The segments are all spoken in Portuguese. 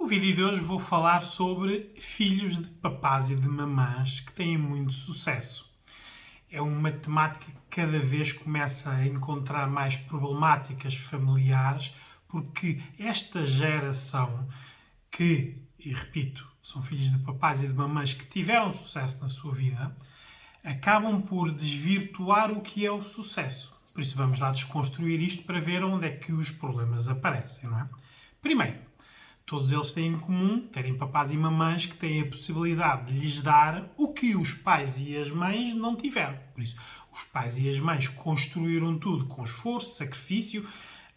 No vídeo de hoje vou falar sobre filhos de papás e de mamãs que têm muito sucesso. É uma temática que cada vez começa a encontrar mais problemáticas familiares, porque esta geração e repito, são filhos de papás e de mamães que tiveram sucesso na sua vida, acabam por desvirtuar o que é o sucesso. Por isso vamos lá desconstruir isto para ver onde é que os problemas aparecem, não é? Primeiro, todos eles têm em comum terem papás e mamães que têm a possibilidade de lhes dar o que os pais e as mães não tiveram. Por isso, os pais e as mães construíram tudo com esforço, sacrifício,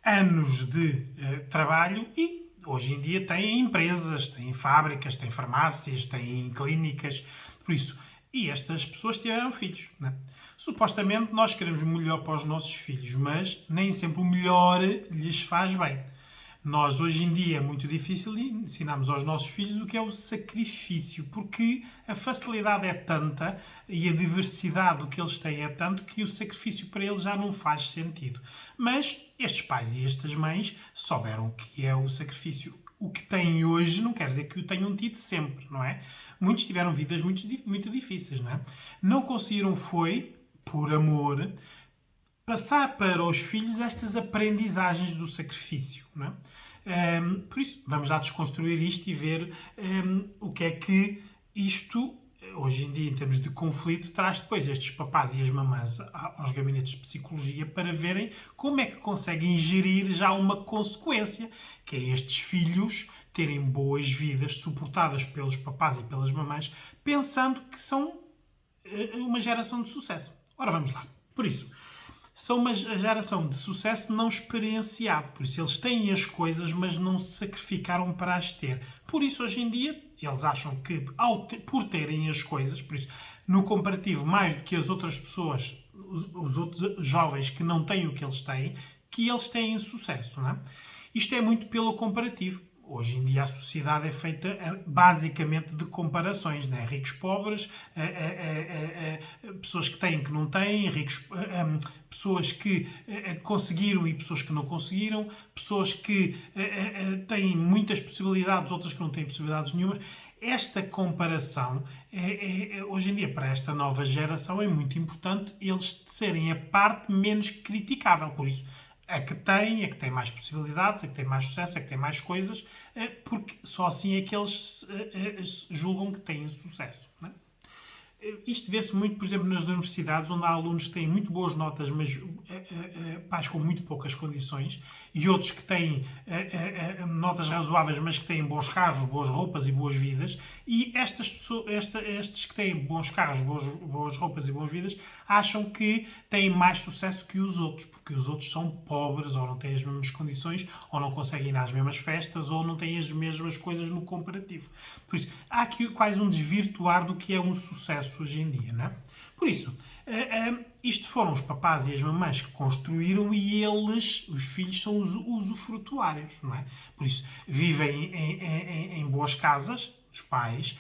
anos de trabalho e hoje em dia têm empresas, têm fábricas, têm farmácias, têm clínicas. Por isso, e estas pessoas tiveram filhos. Não é? Supostamente nós queremos o melhor para os nossos filhos, mas nem sempre o melhor lhes faz bem. Nós, hoje em dia, é muito difícil ensinarmos aos nossos filhos o que é o sacrifício, porque a facilidade é tanta e a diversidade do que eles têm é tanto que o sacrifício para eles já não faz sentido. Mas estes pais e estas mães souberam o que é o sacrifício. O que têm hoje não quer dizer que o tenham tido sempre, não é? Muitos tiveram vidas muito difíceis, não é? Não conseguiram, por amor, passar para os filhos estas aprendizagens do sacrifício. Não é? Por isso, vamos já desconstruir isto e ver o que é que isto, hoje em dia, em termos de conflito, traz depois estes papás e as mamãs aos gabinetes de psicologia para verem como é que conseguem gerir já uma consequência, que é estes filhos terem boas vidas suportadas pelos papás e pelas mamães, pensando que são uma geração de sucesso. Ora, vamos lá. Por isso, são uma geração de sucesso não experienciado. Por isso, eles têm as coisas, mas não se sacrificaram para as ter. Por isso, hoje em dia, eles acham que, por terem as coisas, por isso, no comparativo, mais do que as outras pessoas, os outros jovens que não têm o que eles têm sucesso. Não é? Isto é muito pelo comparativo. Hoje em dia a sociedade é feita basicamente de comparações, né? Ricos, pobres, pessoas que têm que não têm, pessoas que conseguiram e pessoas que não conseguiram, pessoas que têm muitas possibilidades, outras que não têm possibilidades nenhumas. Esta comparação, hoje em dia, para esta nova geração, é muito importante eles serem a parte menos criticável. Por isso, a que tem mais possibilidades, a que tem mais sucesso, a que tem mais coisas, porque só assim é que eles julgam que têm sucesso. Não é? Isto vê-se muito, por exemplo, nas universidades, onde há alunos que têm muito boas notas, mas pais com muito poucas condições, e outros que têm notas razoáveis, mas que têm bons carros, boas roupas e boas vidas, e estes que têm bons carros, boas roupas e boas vidas, acham que têm mais sucesso que os outros, porque os outros são pobres, ou não têm as mesmas condições, ou não conseguem ir às mesmas festas, ou não têm as mesmas coisas no comparativo. Por isso, há aqui quase um desvirtuar do que é um sucesso hoje em dia, não é? Por isso, isto foram os papás e as mamães que construíram e os filhos, são os usufrutuários, não é? Por isso, vivem em boas casas dos pais,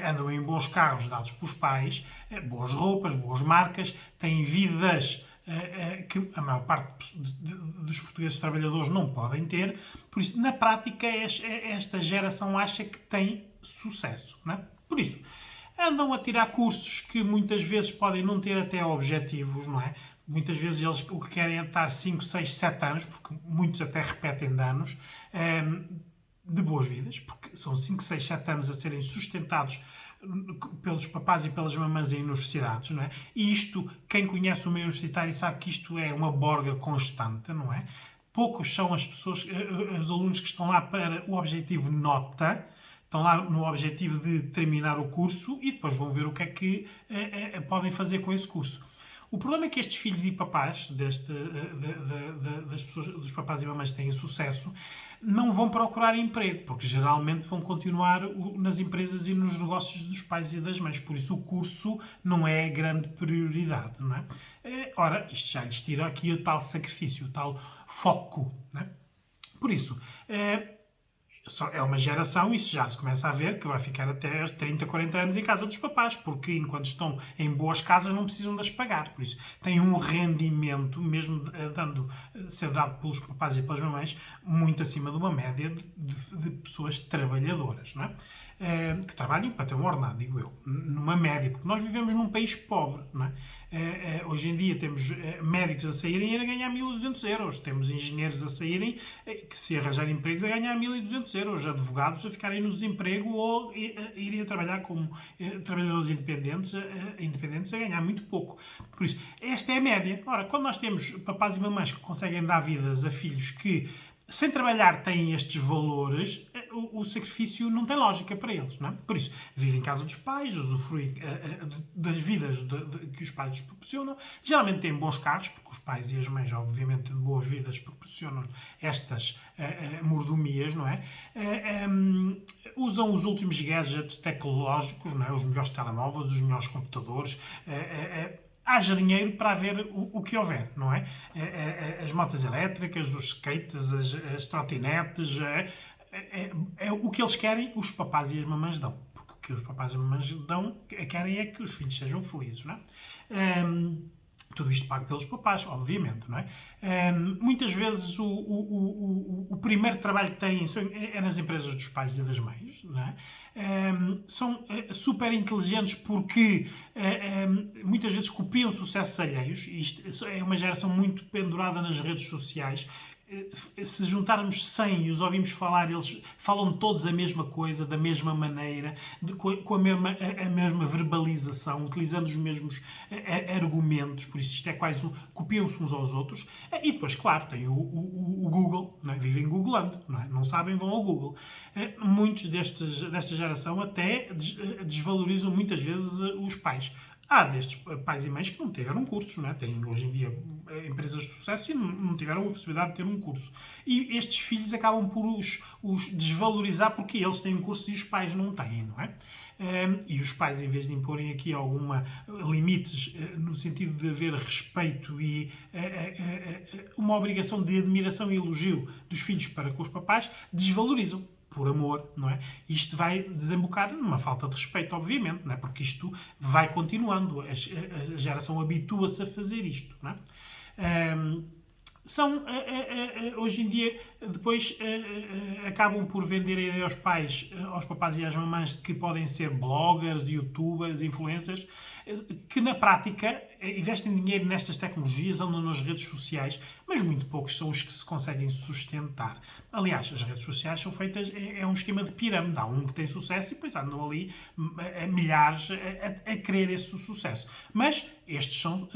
andam em bons carros dados pelos pais, boas roupas, boas marcas, têm vidas que a maior parte dos portugueses trabalhadores não podem ter. Por isso, na prática, esta geração acha que tem sucesso, não é? Por isso, andam a tirar cursos que muitas vezes podem não ter até objetivos, não é? Muitas vezes eles o que querem é estar 5, 6, 7 anos, porque muitos até repetem de anos, de boas vidas, porque são 5, 6, 7 anos a serem sustentados pelos papás e pelas mamães em universidades, não é? E isto, quem conhece o meio universitário sabe que isto é uma borga constante, não é? Poucos são os alunos que estão lá para o objetivo nota, estão lá no objetivo de terminar o curso e depois vão ver o que é que podem fazer com esse curso. O problema é que estes filhos e papás das pessoas, dos papás e mamães que têm sucesso, não vão procurar emprego, porque geralmente vão continuar nas empresas e nos negócios dos pais e das mães. Por isso o curso não é a grande prioridade, não é? Ora, isto já lhes tira aqui o tal sacrifício, o tal foco, não é? Por isso, é uma geração, isso já se começa a ver, que vai ficar até aos 30, 40 anos em casa dos papás, porque enquanto estão em boas casas não precisam de as pagar. Por isso, têm um rendimento, mesmo ser dado pelos papás e pelas mamães, muito acima de uma média de pessoas trabalhadoras, não é? Que trabalham para ter um ordenado, digo eu, numa média, porque nós vivemos num país pobre, não é? Hoje em dia temos médicos a saírem a ganhar 1.200 euros, temos engenheiros a saírem, que se arranjarem empregos, a ganhar 1.200 euros, advogados a ficarem no desemprego ou irem a trabalhar como trabalhadores independentes a ganhar muito pouco. Por isso, esta é a média. Ora, quando nós temos papás e mamães que conseguem dar vidas a filhos que sem trabalhar têm estes valores, o sacrifício não tem lógica para eles, não é? Por isso, vivem em casa dos pais, usufruem das vidas que os pais lhes proporcionam. Geralmente têm bons carros, porque os pais e as mães, obviamente, de boas vidas proporcionam estas mordomias, não é? Usam os últimos gadgets tecnológicos, não é? Os melhores telemóveis, os melhores computadores. Haja dinheiro para haver o que houver, não é? As motas elétricas, os skates, as trotinetes, o que eles querem, os papás e as mamães dão. Porque o que os papás e as mamães querem é que os filhos sejam felizes, não é? Tudo isto pago pelos papás, obviamente, não é? Muitas vezes o primeiro trabalho que têm é nas empresas dos pais e das mães, não é? São super inteligentes porque muitas vezes copiam sucessos alheios. Isto é uma geração muito pendurada nas redes sociais. Se juntarmos 100 e os ouvimos falar, eles falam todos a mesma coisa, da mesma maneira, com a mesma verbalização, utilizando os mesmos argumentos, por isso isto é quase copiam-se uns aos outros. E depois, claro, tem o Google, não é? Vivem googlando, não é? Não sabem, vão ao Google. Muitos desta geração até desvalorizam muitas vezes os pais. Há destes pais e mães que não tiveram cursos, não é? Têm hoje em dia empresas de sucesso e não tiveram a possibilidade de ter um curso. E estes filhos acabam por os desvalorizar porque eles têm um curso e os pais não têm, não é? E os pais, em vez de imporem aqui alguma limites no sentido de haver respeito e uma obrigação de admiração e elogio dos filhos para com os papais, desvalorizam. Por amor, não é? Isto vai desembocar numa falta de respeito, obviamente, não é? Porque isto vai continuando, a geração habitua-se a fazer isto, não é? Hoje em dia, depois acabam por vender a ideia aos papás e às mamães de que podem ser bloggers, youtubers, influencers, que na prática investem dinheiro nestas tecnologias, andam nas redes sociais, mas muito poucos são os que se conseguem sustentar. Aliás, as redes sociais são feitas, é um esquema de pirâmide. Há um que tem sucesso e depois andam ali milhares a querer esse sucesso. Mas estes são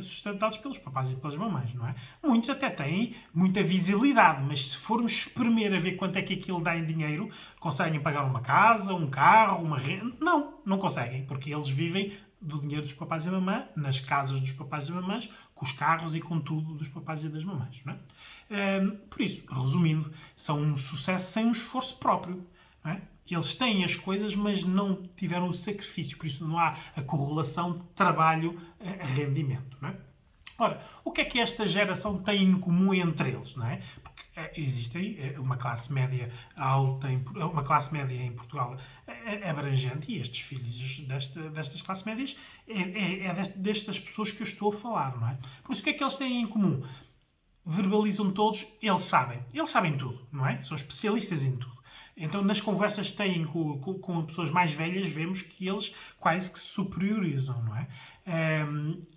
sustentados pelos papás e pelas mamães, não é? Muitos até têm muita visibilidade, mas se formos espremer a ver quanto é que aquilo dá em dinheiro, conseguem pagar uma casa, um carro, uma renda? Não conseguem, porque eles vivem do dinheiro dos papais e da mamã, nas casas dos papais e mamães, com os carros e com tudo dos papais e das mamães, não é? Por isso, resumindo, são um sucesso sem um esforço próprio, não é? Eles têm as coisas, mas não tiveram o sacrifício, por isso não há a correlação de trabalho a rendimento, não é? Ora, o que é que esta geração tem em comum entre eles, não é? Porque existe uma classe média alta, uma classe média em Portugal abrangente, e estes filhos destas classes médias destas pessoas que eu estou a falar, não é? Por isso, o que é que eles têm em comum? Verbalizam todos, eles sabem tudo, não é? São especialistas em tudo. Então, nas conversas que têm com pessoas mais velhas, vemos que eles quase que se superiorizam, não é?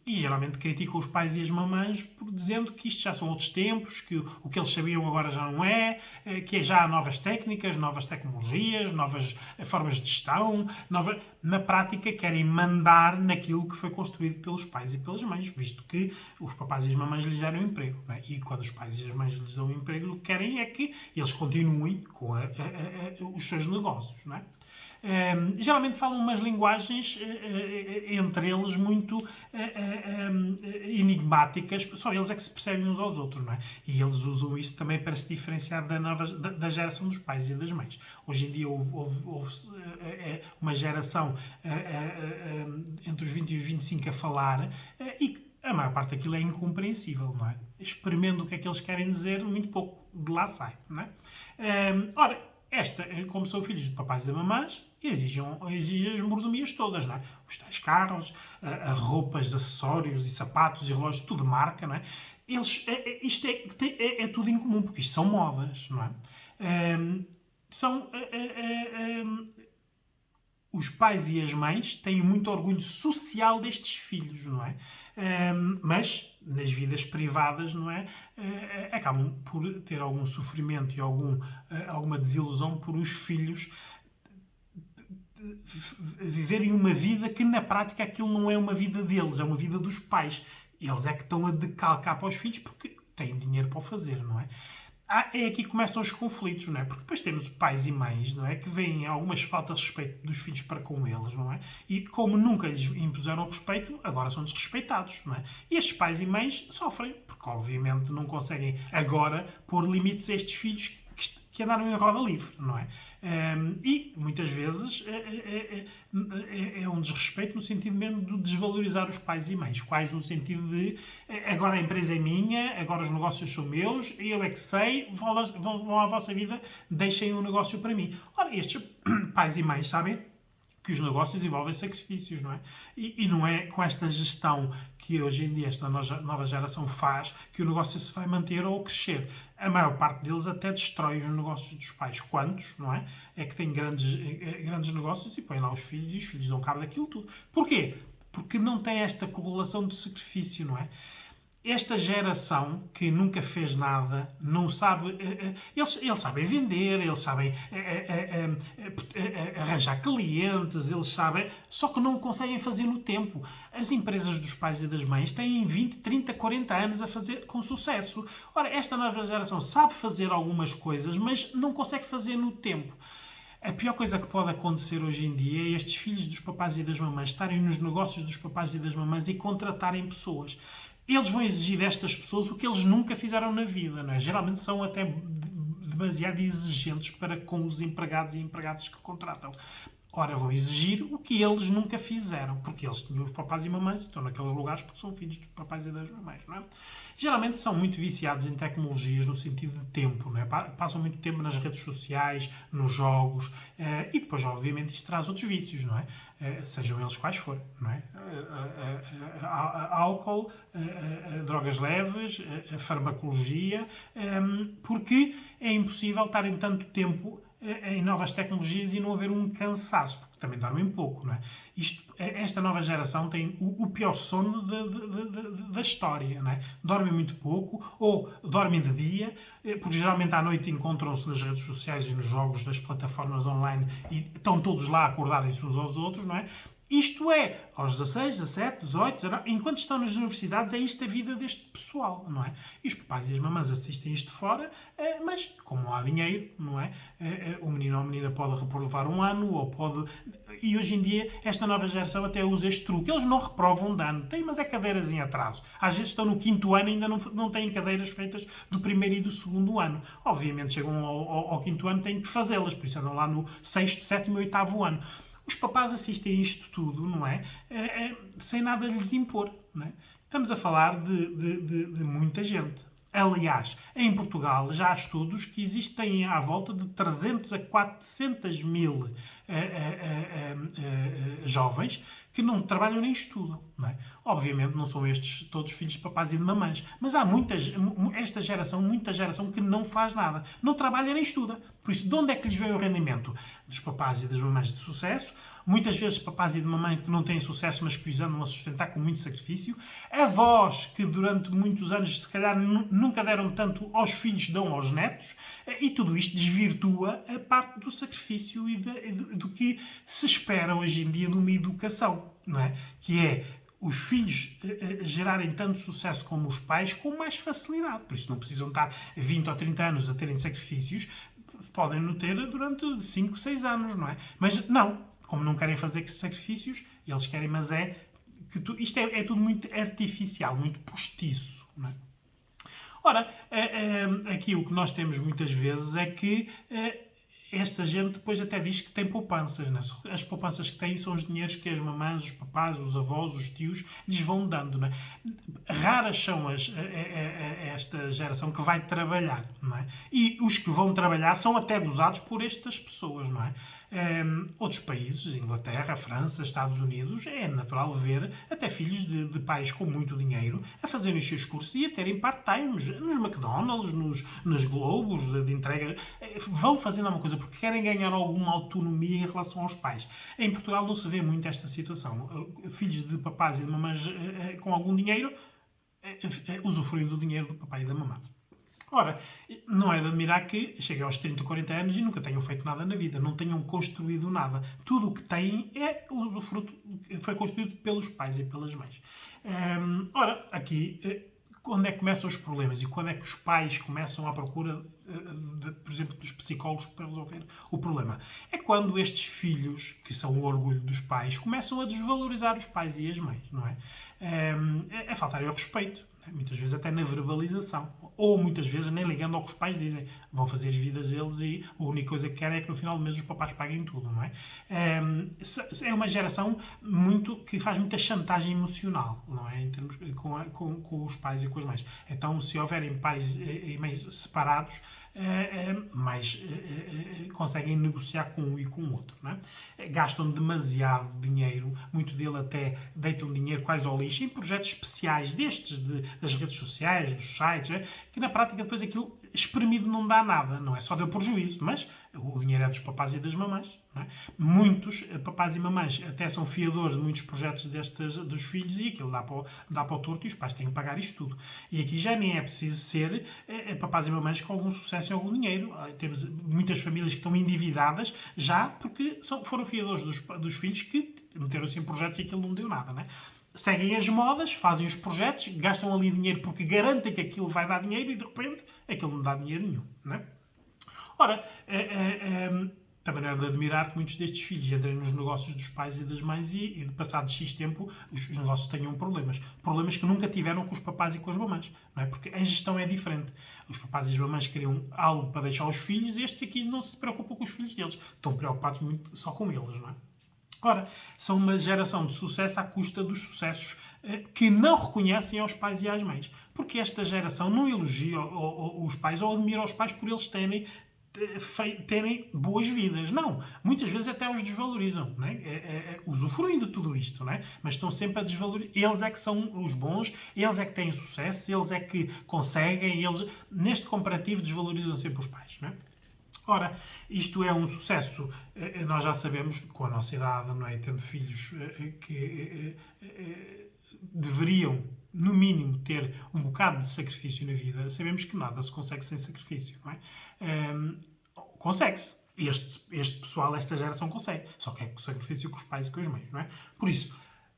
E geralmente criticam os pais e as mamães dizendo que isto já são outros tempos, que o que eles sabiam agora já não é, que já há novas técnicas, novas tecnologias, novas formas de gestão. Na prática, querem mandar naquilo que foi construído pelos pais e pelas mães, visto que os papais e as mamães lhes deram emprego, não é? E quando os pais e as mães lhes dão emprego, o que querem é que eles continuem com os seus negócios, não é? Geralmente falam umas linguagens entre eles muito enigmáticas, só eles é que se percebem uns aos outros, não é? E eles usam isso também para se diferenciar da geração dos pais e das mães. Hoje em dia houve uma geração entre os 20 e os 25 a falar e a maior parte daquilo é incompreensível, não é? Experimento o que é que eles querem dizer, muito pouco. de lá sai. Não é? Ora, como são filhos de papais e mamás, exigem as mordomias todas, não é? Os tais carros, roupas, acessórios e sapatos e relógios, tudo de marca, não é? Isto é tudo em comum, porque isto são modas, não é? São os pais e as mães têm muito orgulho social destes filhos, não é? Mas nas vidas privadas, não é? Acabam por ter algum sofrimento e alguma desilusão por os filhos viverem uma vida que na prática aquilo não é uma vida deles, é uma vida dos pais. Eles é que estão a decalcar para os filhos porque têm dinheiro para o fazer, não é? É aqui que começam os conflitos, não é? Porque depois temos pais e mães, não é? Que veem algumas faltas de respeito dos filhos para com eles, não é? E como nunca lhes impuseram respeito, agora são desrespeitados, não é? E estes pais e mães sofrem, porque obviamente não conseguem agora pôr limites a estes filhos que andaram em roda livre, não é? E muitas vezes é um desrespeito no sentido mesmo de desvalorizar os pais e mães, quase no sentido de agora a empresa é minha, agora os negócios são meus, eu é que sei, vão à vossa vida, deixem o negócio para mim. Ora, estes pais e mães sabem que os negócios envolvem sacrifícios, não é? E não é com esta gestão que hoje em dia esta nova geração faz que o negócio se vai manter ou crescer. A maior parte deles até destrói os negócios dos pais. Quantos, não é? É que têm grandes negócios e põem lá os filhos e os filhos dão cabo daquilo tudo. Porquê? Porque não tem esta correlação de sacrifício, não é? Esta geração que nunca fez nada, não sabe. Eles sabem vender, eles sabem arranjar clientes, eles sabem. Só que não o conseguem fazer no tempo. As empresas dos pais e das mães têm 20, 30, 40 anos a fazer com sucesso. Ora, esta nova geração sabe fazer algumas coisas, mas não consegue fazer no tempo. A pior coisa que pode acontecer hoje em dia é estes filhos dos papais e das mamães estarem nos negócios dos papais e das mamães e contratarem pessoas. Eles vão exigir destas pessoas o que eles nunca fizeram na vida, não é? Geralmente são até demasiado exigentes para com os empregados e empregadas que contratam. Ora, vão exigir o que eles nunca fizeram, porque eles tinham os papás e mamães e estão naqueles lugares porque são filhos dos papais e das mamães, não é? Geralmente são muito viciados em tecnologias no sentido de tempo, não é? Passam muito tempo nas redes sociais, nos jogos, e depois, obviamente, isto traz outros vícios, não é? Sejam eles quais forem, não é? Álcool, drogas leves, farmacologia, porque é impossível estarem tanto tempo em novas tecnologias e não haver um cansaço, porque também dormem pouco, não é? Esta nova geração tem o pior sono da história, não é? Dormem muito pouco, ou dormem de dia, porque geralmente à noite encontram-se nas redes sociais e nos jogos das plataformas online e estão todos lá a acordarem-se uns aos outros, não é? Isto é, aos 16, 17, 18, 19, enquanto estão nas universidades, é isto a vida deste pessoal, não é? E os papais e as mamães assistem isto fora, mas como não há dinheiro, não é? O menino ou a menina pode reprovar um ano, ou pode... E hoje em dia, esta nova geração até usa este truque. Eles não reprovam de ano, têm, mas é cadeiras em atraso. Às vezes estão no 5º ano e ainda não têm cadeiras feitas do 1º e do 2º ano. Obviamente, chegam ao 5º ano, têm que fazê-las, por isso andam lá no 6º, 7º e 8º ano. Os papás assistem a isto tudo, não é? Sem nada lhes impor, não é? Estamos a falar de muita gente. Aliás, em Portugal já há estudos que existem à volta de 300 a 400 mil jovens que não trabalham nem estudam. Não é? Obviamente não são estes todos filhos de papás e de mamães, mas há muita geração que não faz nada. Não trabalha nem estuda. Por isso, de onde é que lhes vem o rendimento? Dos papás e das mamães de sucesso, muitas vezes papás e de mamãe que não têm sucesso, mas que os andam a sustentar com muito sacrifício, avós que durante muitos anos, se calhar, nunca deram tanto aos filhos, dão aos netos, e tudo isto desvirtua a parte do sacrifício e do que se espera hoje em dia numa educação, não é? Que é os filhos gerarem tanto sucesso como os pais com mais facilidade. Por isso não precisam estar 20 ou 30 anos a terem sacrifícios, podem não ter durante 5, 6 anos, não é? Mas não, como não querem fazer sacrifícios, eles querem, mas isto é tudo muito artificial, muito postiço, não é? Ora, aqui o que nós temos muitas vezes é que esta gente depois até diz que tem poupanças, né? As poupanças que têm são os dinheiros que as mamães, os papás, os avós, os tios lhes vão dando, né? Raras são esta geração que vai trabalhar, não é? E os que vão trabalhar são até gozados por estas pessoas, não é? Outros países, Inglaterra, França, Estados Unidos, é natural ver até filhos de pais com muito dinheiro a fazerem os seus cursos e a terem part-times nos McDonald's, nas Globos de entrega. Vão fazendo alguma coisa porque querem ganhar alguma autonomia em relação aos pais. Em Portugal não se vê muito esta situação. Filhos de papás e de mamães com algum dinheiro usufruem do dinheiro do papai e da mamãe. Ora, não é de admirar que cheguem aos 30, 40 anos e nunca tenham feito nada na vida, não tenham construído nada. Tudo o que têm é usufruto, foi construído pelos pais e pelas mães. Ora, aqui, quando é que começam os problemas e quando é que os pais começam à procura, por exemplo, dos psicólogos para resolver o problema? É quando estes filhos, que são o orgulho dos pais, começam a desvalorizar os pais e as mães, não é? É faltarem ao respeito. Muitas vezes até na verbalização. Ou muitas vezes nem ligando ao que os pais dizem. Vão fazer as vidas deles e a única coisa que querem é que no final do mês os papás paguem tudo, não é? É uma geração que faz muita chantagem emocional, não é? Em termos com os pais e com as mães. Então, se houverem pais e mães separados, conseguem negociar com um e com o outro, não é? Gastam demasiado dinheiro, muito dele até deitam dinheiro quase ao lixo em projetos especiais destes, das redes sociais, dos sites, que na prática depois aquilo espremido não dá nada, não é? Só deu prejuízo, mas o dinheiro é dos papás e das mamães, não é? Muitos papás e mamães até são fiadores de muitos projetos dos filhos e aquilo dá para o torto e os pais têm que pagar isto tudo. E aqui já nem é preciso ser papás e mamães com algum sucesso e algum dinheiro. Temos muitas famílias que estão endividadas já porque foram fiadores dos filhos que meteram-se em projetos e aquilo não deu nada, não é? Seguem as modas, fazem os projetos, gastam ali dinheiro porque garantem que aquilo vai dar dinheiro e de repente aquilo não dá dinheiro nenhum, não é? Ora, também não é de admirar que muitos destes filhos entrem nos negócios dos pais e das mães e de passado X tempo os negócios tenham problemas. Problemas que nunca tiveram com os papás e com as mamães, não é? Porque a gestão é diferente. Os papás e as mamães queriam algo para deixar aos filhos e estes aqui não se preocupam com os filhos deles. Estão preocupados muito só com eles, não é? Ora, são uma geração de sucesso à custa dos sucessos que não reconhecem aos pais e às mães. Porque esta geração não elogia os pais ou admira os pais por eles terem boas vidas. Não. Muitas vezes até os desvalorizam. Não é? Usufruem de tudo isto, não é? Mas estão sempre a desvalorizar. Eles é que são os bons, eles é que têm sucesso, eles é que conseguem, neste comparativo, desvalorizam sempre os pais, não é? Ora, isto é um sucesso, nós já sabemos, com a nossa idade, não é? Tendo filhos que deveriam, no mínimo, ter um bocado de sacrifício na vida, sabemos que nada se consegue sem sacrifício, não é? Consegue-se. Este pessoal, esta geração consegue. Só que é com sacrifício com os pais e com as mães, não é? Por isso,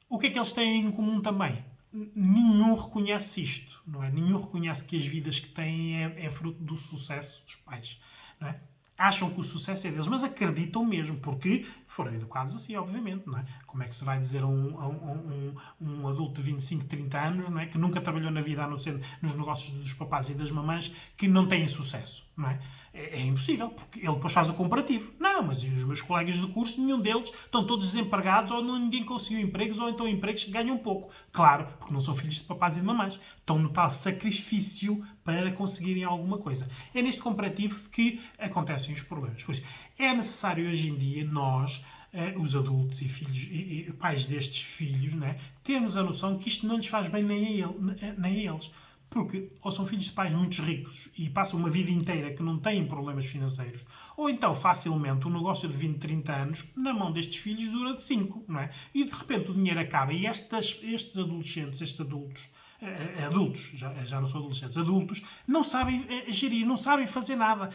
o que é que eles têm em comum também? Nenhum reconhece isto, não é? Nenhum reconhece que as vidas que têm é fruto do sucesso dos pais, não é? Acham que o sucesso é deles, mas acreditam mesmo, porque foram educados assim, obviamente, não é? Como é que se vai dizer a um adulto de 25, 30 anos, não é? Que nunca trabalhou na vida, a não ser nos negócios dos papás e das mamães, que não tem sucesso, não é? É impossível, porque ele depois faz o comparativo. Não, mas e os meus colegas de curso, nenhum deles, estão todos desempregados, ou ninguém conseguiu empregos, ou então empregos que ganham pouco. Claro, porque não são filhos de papás e de mamães. Estão no tal sacrifício para conseguirem alguma coisa. É neste comparativo que acontecem os problemas. Pois é necessário hoje em dia nós, os adultos e filhos e pais destes filhos, né, termos a noção que isto não lhes faz bem nem a eles. Porque ou são filhos de pais muito ricos e passam uma vida inteira que não têm problemas financeiros, ou então facilmente um negócio de 20, 30 anos na mão destes filhos dura de 5, não é? E de repente o dinheiro acaba e estes adolescentes, estes adultos, já não são adolescentes, adultos, não sabem gerir, não sabem fazer nada,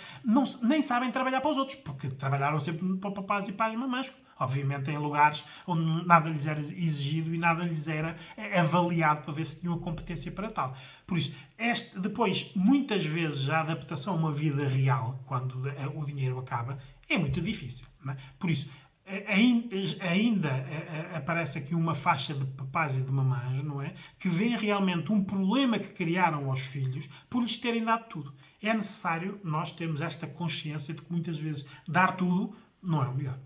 nem sabem trabalhar para os outros, porque trabalharam sempre para papás e para as mamães, obviamente em lugares onde nada lhes era exigido e nada lhes era avaliado para ver se tinham a competência para tal. Por isso, depois, muitas vezes, a adaptação a uma vida real, quando o dinheiro acaba, é muito difícil, não é? Por isso, ainda aparece aqui uma faixa de papás e de mamães, não é? Que veem realmente um problema que criaram aos filhos por lhes terem dado tudo. É necessário nós termos esta consciência de que muitas vezes dar tudo não é o melhor.